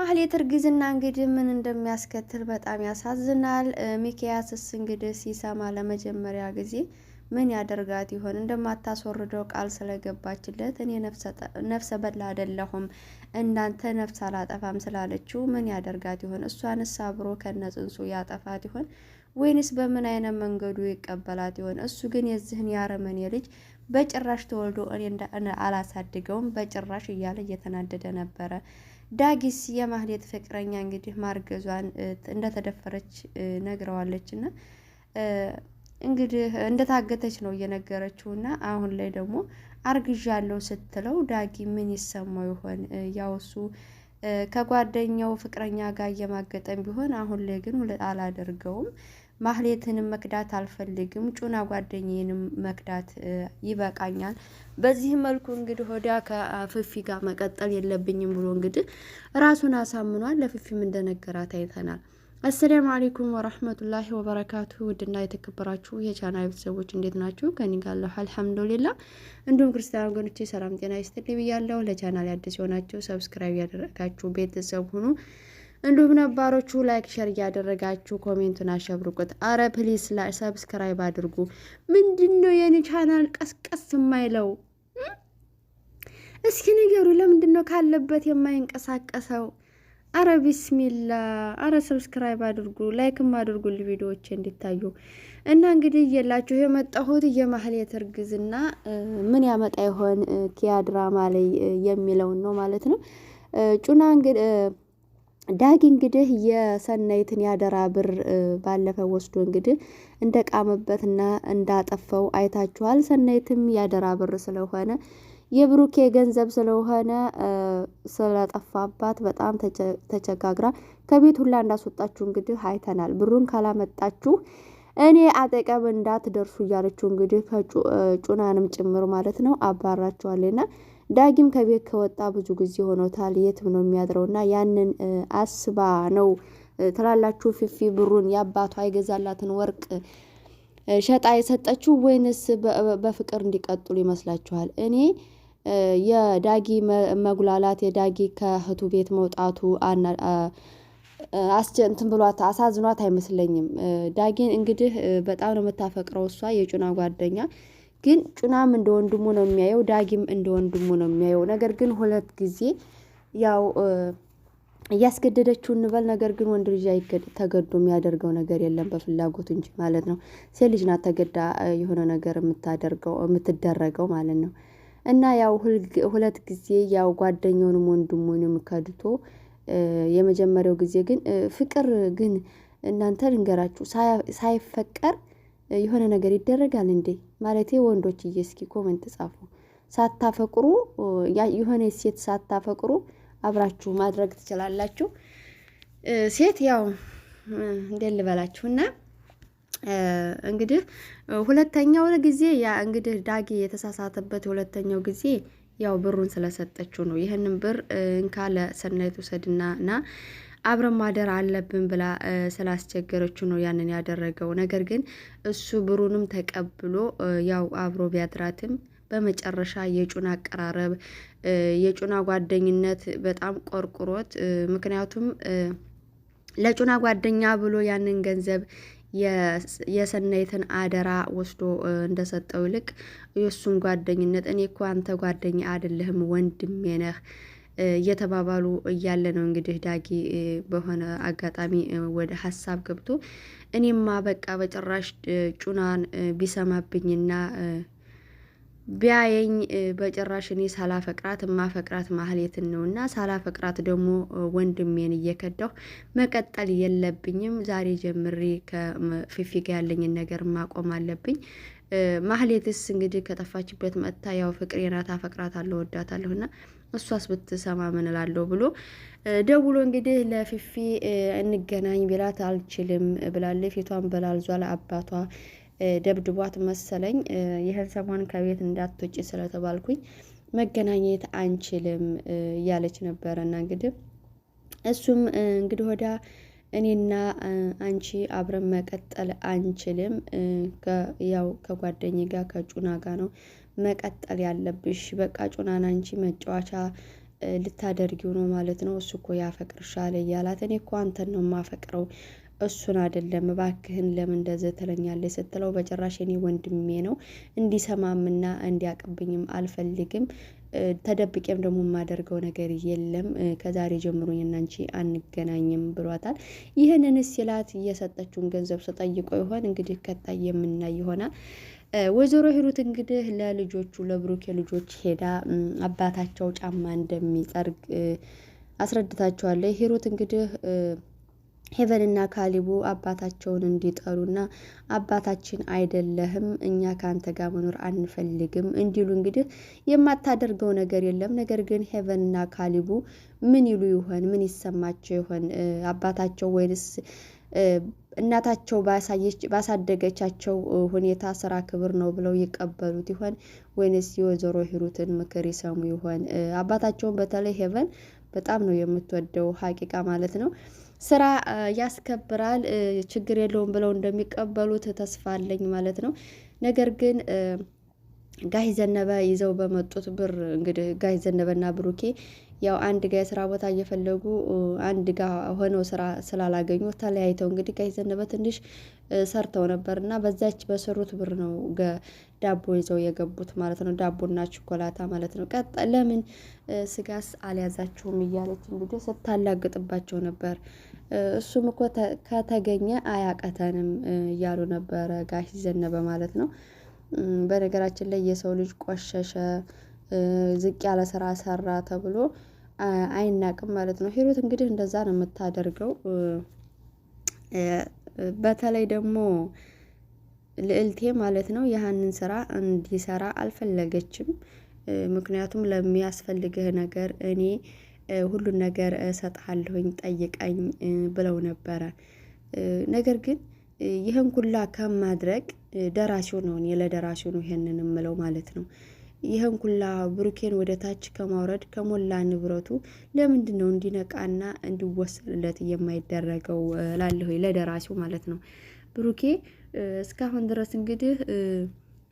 የማህሌት እርግዝና እንግዲህ ምን እንደሚያስከትል በጣም ያሳዝናል። ሚኪያስስ እንግዲህ ሲሰማ ለመጀመሪያ ጊዜ ምን ያደርጋት ይሆን? እንደማታስወርደው ቃል ስለገባችለት እኔ ነፍሰ በላ አይደለሁም እንዳንተ ነፍስ አላጠፋም ስላለችው ምን ያደርጋት ይሆን? እሷንስ አብሮ ከነጽንሱ ያጠፋት ይሆን ወይንስ በምን አይነት መንገዱ ይቀበላት ይሆን? እሱ ግን የዚህን ያረመኔ ልጅ በጭራሽ ተወልዶ እኔ አላሳድገውም በጭራሽ እያለ እየተናደደ ነበረ። ዳጊስ የማህሌት ፍቅረኛ እንግዲህ ማርገዟን እንደተደፈረች ነግረዋለች እና እንግዲህ እንደታገተች ነው እየነገረችው እና አሁን ላይ ደግሞ አርግዣለሁ ስትለው ዳጊ ምን ይሰማው ይሆን? ያው እሱ ከጓደኛው ፍቅረኛ ጋር እየማገጠም ቢሆን አሁን ላይ ግን አላደርገውም፣ ማህሌትንም መክዳት አልፈልግም፣ ጩና ጓደኛዬንም መክዳት ይበቃኛል። በዚህ መልኩ እንግዲህ ወዲያ ከፍፊ ጋር መቀጠል የለብኝም ብሎ እንግዲህ ራሱን አሳምኗል። ለፍፊም እንደነገራት አይተናል። አሰላሙ አለይኩም ወራህመቱላሂ ወበረካቱ። ውድና የተከበራችሁ የቻናል ቤተሰቦች እንዴት ናችሁ? ከኔ ጋር አልሐምዱሊላህ። እንዲሁም ክርስቲያን ወገኖቼ ሰላም ጤና ይስጥልኝ ብያለሁ። ለቻናል አዲስ የሆናችሁ ሰብስክራይብ ያደረጋችሁ ቤተሰብ ሁኑ። እንዲሁም ነባሮቹ ላይክ ሸር እያደረጋችሁ ኮሜንቱን አሸብርቁት። አረ ፕሊስ ሰብስክራይብ አድርጉ። ምንድነው የኔ ቻናል ቀስቀስ የማይለው? እስኪ ንገሩ፣ ለምንድነው ካለበት የማይንቀሳቀሰው? አረ ቢስሚላ፣ አረ ሰብስክራይብ አድርጉ፣ ላይክም አድርጉ ቪዲዮዎች እንዲታዩ እና እንግዲህ እየላችሁ የመጣሁት የማህሌት እርግዝና ምን ያመጣ ይሆን ኪያ ድራማ ላይ የሚለውን ነው ማለት ነው። ጩና እንግዲህ ዳጊ እንግዲህ የሰናይትን ያደራ ብር ባለፈው ወስዶ እንግዲህ እንደቃመበትና እንዳጠፈው አይታችኋል። ሰናይትም ያደራ ብር ስለሆነ የብሩኬ ገንዘብ ስለሆነ ስለጠፋባት በጣም ተቸጋግራ ከቤት ሁላ እንዳስወጣችሁ እንግዲህ አይተናል። ብሩን ካላመጣችሁ እኔ አጠገብ እንዳትደርሱ እያለችው እንግዲህ ከጩናንም ጭምር ማለት ነው አባራቸዋልና ዳጊም ከቤት ከወጣ ብዙ ጊዜ ሆኖታል። የትም ነው የሚያድረውና ያንን አስባ ነው ትላላችሁ ፊፊ ብሩን የአባቷ የገዛላትን ወርቅ ሸጣ የሰጠችው ወይንስ በፍቅር እንዲቀጥሉ ይመስላችኋል? እኔ የዳጊ መጉላላት የዳጊ ከእህቱ ቤት መውጣቱ እንትን ብሏት አሳዝኗት አይመስለኝም። ዳጊን እንግዲህ በጣም ነው የምታፈቅረው እሷ የጩና ጓደኛ፣ ግን ጩናም እንደ ወንድሙ ነው የሚያየው፣ ዳጊም እንደ ወንድሙ ነው የሚያየው። ነገር ግን ሁለት ጊዜ ያው እያስገደደችው እንበል፣ ነገር ግን ወንድ ልጅ ተገዶ የሚያደርገው ነገር የለም በፍላጎቱ እንጂ ማለት ነው። ሴት ልጅ ናት ተገዳ የሆነ ነገር የምትደረገው ማለት ነው። እና ያው ሁለት ጊዜ ያው ጓደኛውንም ወንድሙንም ከድቶ የመጀመሪያው ጊዜ ግን ፍቅር ግን እናንተ ልንገራችሁ ሳይፈቀር የሆነ ነገር ይደረጋል እንዴ? ማለቴ ወንዶችዬ እስኪ ኮሜንት ጻፉ። ሳታፈቅሩ የሆነ ሴት ሳታፈቅሩ አብራችሁ ማድረግ ትችላላችሁ። ሴት ያው እንደል ልበላችሁና እንግዲህ ሁለተኛው ጊዜ ያ እንግዲህ ዳጊ የተሳሳተበት ሁለተኛው ጊዜ ያው ብሩን ስለሰጠችው ነው። ይህንን ብር እንካለ ሰናይት ወሰድና አብረን ማደር አለብን ብላ ስላስቸገረችው ነው ያንን ያደረገው። ነገር ግን እሱ ብሩንም ተቀብሎ ያው አብሮ ቢያድራትም በመጨረሻ የጩና አቀራረብ የጩና ጓደኝነት በጣም ቆርቁሮት፣ ምክንያቱም ለጩና ጓደኛ ብሎ ያንን ገንዘብ የሰናይትን አደራ ወስዶ እንደሰጠው ይልቅ የእሱን ጓደኝነት እኔ እኮ አንተ ጓደኛ አይደለህም ወንድሜ ነህ እየተባባሉ እያለ ነው እንግዲህ ዳጊ በሆነ አጋጣሚ ወደ ሀሳብ ገብቶ እኔማ በቃ በጭራሽ ጩናን ቢሰማብኝና ቢያየኝ በጭራሽ እኔ ሳላፈቅራት ማፈቅራት ማህሌትን ነውና ሳላፈቅራት ደግሞ ወንድሜን እየከዳሁ መቀጠል የለብኝም። ዛሬ ጀምሬ ከፊፊ ጋር ያለኝን ነገር ማቆም አለብኝ። ማህሌትስ እንግዲህ ከጠፋችበት መጥታ ያው ፍቅሬ ናት አፈቅራታለሁ ወዳታለሁና እሷስ ብትሰማ ምን እላለሁ ብሎ ደውሎ እንግዲህ ለፊፊ እንገናኝ ቢላት አልችልም ብላለች። ፊቷን በላልዟል። አባቷ ደብድቧት መሰለኝ ይህን ሰሞን ከቤት እንዳትወጪ ስለተባልኩኝ መገናኘት አንችልም እያለች ነበረና እንግዲህ እሱም እንግዲህ ወዳ እኔና አንቺ አብረን መቀጠል አንችልም፣ ያው ከጓደኛዬ ጋር ከጩና ጋር ነው መቀጠል ያለብሽ። በቃ ጩናን አንቺ መጫወቻ ልታደርጊው ነው ማለት ነው። እሱ እኮ ያፈቅርሻል እያላት እኔ እኮ አንተን ነው የማፈቅረው እሱን አይደለም እባክህን ለምን እንደዚህ ትለኛለች ስትለው በጭራሽ እኔ ወንድሜ ነው እንዲሰማምና እንዲያቅብኝም አልፈልግም ተደብቄም ደግሞ የማደርገው ነገር የለም ከዛሬ ጀምሮ እናንቺ አንገናኝም ብሏታል። ይህንን ሲላት እየሰጠችውን ገንዘብ ስጠይቆ ይሆን እንግዲህ ቀጣይ የምናይ ይሆናል። ወይዘሮ ሂሩት እንግዲህ ለልጆቹ ለብሩኬ ልጆች ሄዳ አባታቸው ጫማ እንደሚጠርግ አስረድታቸዋለች። ሂሩት እንግዲህ ሄቨንና ካሊቡ አባታቸውን እንዲጠሩና አባታችን አይደለህም እኛ ከአንተ ጋር መኖር አንፈልግም እንዲሉ እንግዲህ የማታደርገው ነገር የለም። ነገር ግን ሄቨንና ካሊቡ ምን ይሉ ይሆን? ምን ይሰማቸው ይሆን? አባታቸው ወይንስ እናታቸው ባሳደገቻቸው ሁኔታ ስራ ክብር ነው ብለው ይቀበሉት ይሆን? ወይንስ የወይዘሮ ሂሩትን ምክር ይሰሙ ይሆን? አባታቸውን በተለይ ሄቨን በጣም ነው የምትወደው ሀቂቃ ማለት ነው። ስራ ያስከብራል ችግር የለውም ብለው እንደሚቀበሉት ተስፋ አለኝ ማለት ነው። ነገር ግን ጋሽ ዘነበ ይዘው በመጡት ብር እንግዲህ ጋሽ ዘነበና ብሩኬ ያው አንድ ጋ የስራ ቦታ እየፈለጉ አንድ ጋ ሆነው ስራ ስላላገኙ ተለያይተው እንግዲህ ጋሽ ዘነበ ትንሽ ሰርተው ነበር እና በዛች በሰሩት ብር ነው ዳቦ ይዘው የገቡት ማለት ነው። ዳቦና ቸኮላታ ማለት ነው። ለምን ስጋስ አልያዛችሁም እያለች እንግዲህ ስታላግጥባቸው ነበር። እሱም እኮ ከተገኘ አያቀተንም እያሉ ነበረ ጋሽ ዘነበ ማለት ነው። በነገራችን ላይ የሰው ልጅ ቆሸሸ ዝቅ ያለ ስራ ሰራ ተብሎ አይናቅም ማለት ነው። ሂሩት እንግዲህ እንደዛ ነው የምታደርገው። በተለይ ደግሞ ልዕልቴ ማለት ነው ያህንን ስራ እንዲሰራ አልፈለገችም። ምክንያቱም ለሚያስፈልግህ ነገር እኔ ሁሉን ነገር እሰጥሃለሁኝ ጠይቀኝ ብለው ነበረ። ነገር ግን ይህን ኩላ ከማድረግ ደራሲው ነው እኔ ለደራሲው ነው ይሄንን እምለው ማለት ነው። ይህን ኩላ ብሩኬን ወደ ታች ከማውረድ ከሞላ ንብረቱ ለምንድን ነው እንዲነቃና እንዲወሰድለት የማይደረገው ላለሁ ለደራሲው ማለት ነው። ብሩኬ እስካሁን ድረስ እንግዲህ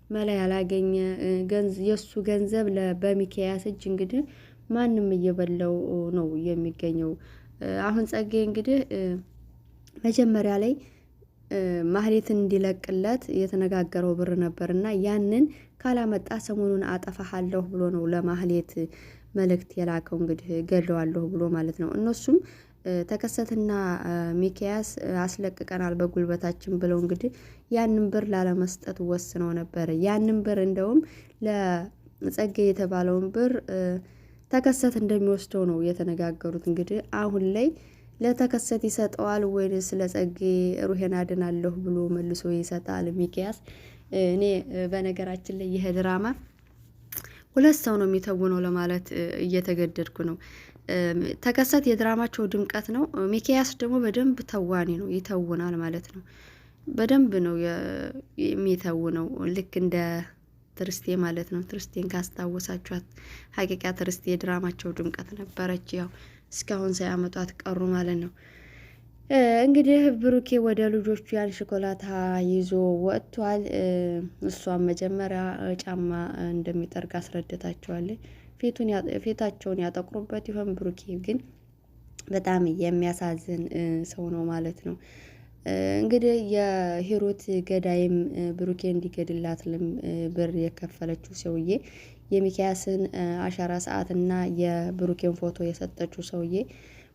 መላ ያላገኘ የሱ ገንዘብ በሚኪያስ እጅ እንግዲህ ማንም እየበላው ነው የሚገኘው። አሁን ጸጋዬ እንግዲህ መጀመሪያ ላይ ማህሌትን እንዲለቅለት የተነጋገረው ብር ነበርና ያንን ካላመጣ ሰሞኑን አጠፋሃለሁ ብሎ ነው ለማህሌት መልእክት የላከው እንግዲህ ገለዋለሁ ብሎ ማለት ነው። እነሱም ተከሰትና ሚኪያስ አስለቅቀናል በጉልበታችን ብለው እንግዲህ ያንን ብር ላለመስጠት ወስነው ነበር። ያንን ብር እንደውም ለጸጋዬ የተባለውን ብር ተከሰት እንደሚወስደው ነው የተነጋገሩት። እንግዲህ አሁን ላይ ለተከሰት ይሰጠዋል ወይስ ለጸጋዬ ሩሄን አድናለሁ ብሎ መልሶ ይሰጣል ሚኪያስ? እኔ በነገራችን ላይ ይሄ ድራማ ሁለት ሰው ነው የሚተውነው ለማለት እየተገደድኩ ነው። ተከሰት የድራማቸው ድምቀት ነው። ሚኪያስ ደግሞ በደንብ ተዋኒ ነው፣ ይተውናል ማለት ነው። በደንብ ነው የሚተውነው ልክ እንደ ትርስቴ ማለት ነው። ትርስቴን ካስታወሳችኋት ሀቂቃ ትርስቴ የድራማቸው ድምቀት ነበረች። ያው እስካሁን ሳያመጧት ቀሩ ማለት ነው። እንግዲህ ብሩኬ ወደ ልጆቹ ያን ሾኮላታ ይዞ ወጥቷል። እሷም መጀመሪያ ጫማ እንደሚጠርግ አስረድታቸዋለች። ፊታቸውን ያጠቁሩበት ይሆን? ብሩኬ ግን በጣም የሚያሳዝን ሰው ነው ማለት ነው። እንግዲህ የሂሩት ገዳይም ብሩኬ እንዲገድላትልም ብር የከፈለችው ሰውዬ የሚኪያስን አሻራ ሰዓትና የብሩኬን ፎቶ የሰጠችው ሰውዬ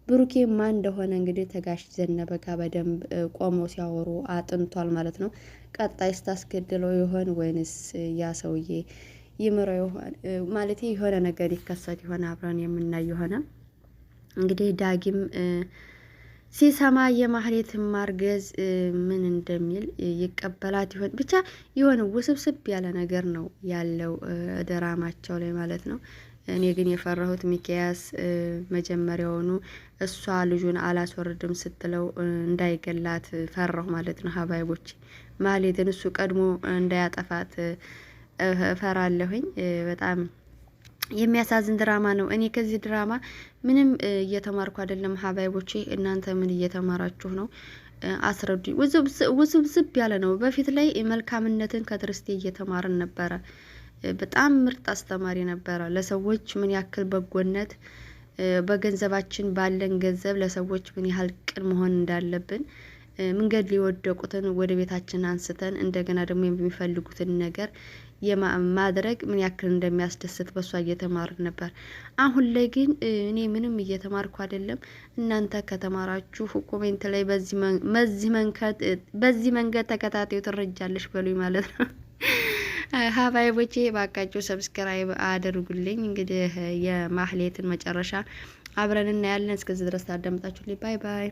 ብሩኬ ማን እንደሆነ እንግዲህ ተጋሽ ዘነበ ጋር በደንብ ቆመው ሲያወሩ አጥንቷል ማለት ነው። ቀጣይ ስታስገድለው ይሆን ወይንስ ያ ሰውዬ ይምረው ይሆን ማለት የሆነ ነገር ይከሰት ይሆን አብረን የምናይ የሆነ እንግዲህ ዳጊም ሲሰማ የማህሌት ማርገዝ ምን እንደሚል ይቀበላት ይሆን? ብቻ የሆነ ውስብስብ ያለ ነገር ነው ያለው ድራማቸው ላይ ማለት ነው። እኔ ግን የፈራሁት ሚኪያስ መጀመሪያውኑ እሷ ልጁን አላስወርድም ስትለው እንዳይገላት ፈራሁ ማለት ነው። ሀባይቦች ማህሌትን እሱ ቀድሞ እንዳያጠፋት እፈራለሁኝ። በጣም የሚያሳዝን ድራማ ነው። እኔ ከዚህ ድራማ ምንም እየተማርኩ አይደለም። ሀባይቦቼ እናንተ ምን እየተማራችሁ ነው? አስረዱኝ። ውስብስብ ያለ ነው። በፊት ላይ መልካምነትን ከትርስቴ እየተማርን ነበረ። በጣም ምርጥ አስተማሪ ነበረ። ለሰዎች ምን ያክል በጎነት በገንዘባችን ባለን ገንዘብ ለሰዎች ምን ያህል ቅን መሆን እንዳለብን መንገድ ሊወደቁትን ወደ ቤታችን አንስተን እንደገና ደግሞ የሚፈልጉትን ነገር የማድረግ ምን ያክል እንደሚያስደስት በሷ እየተማርን ነበር። አሁን ላይ ግን እኔ ምንም እየተማርኩ አይደለም። እናንተ ከተማራችሁ ኮሜንት ላይ በዚህ መንገድ ተከታታዩ ትረጃለሽ በሉኝ ማለት ነው። ሀባይቦቼ ባካችሁ ሰብስክራይብ አድርጉልኝ። እንግዲህ የማህሌትን መጨረሻ አብረን እናያለን። እስከዚህ ድረስ ታዳምጣችሁ ባይ ባይ።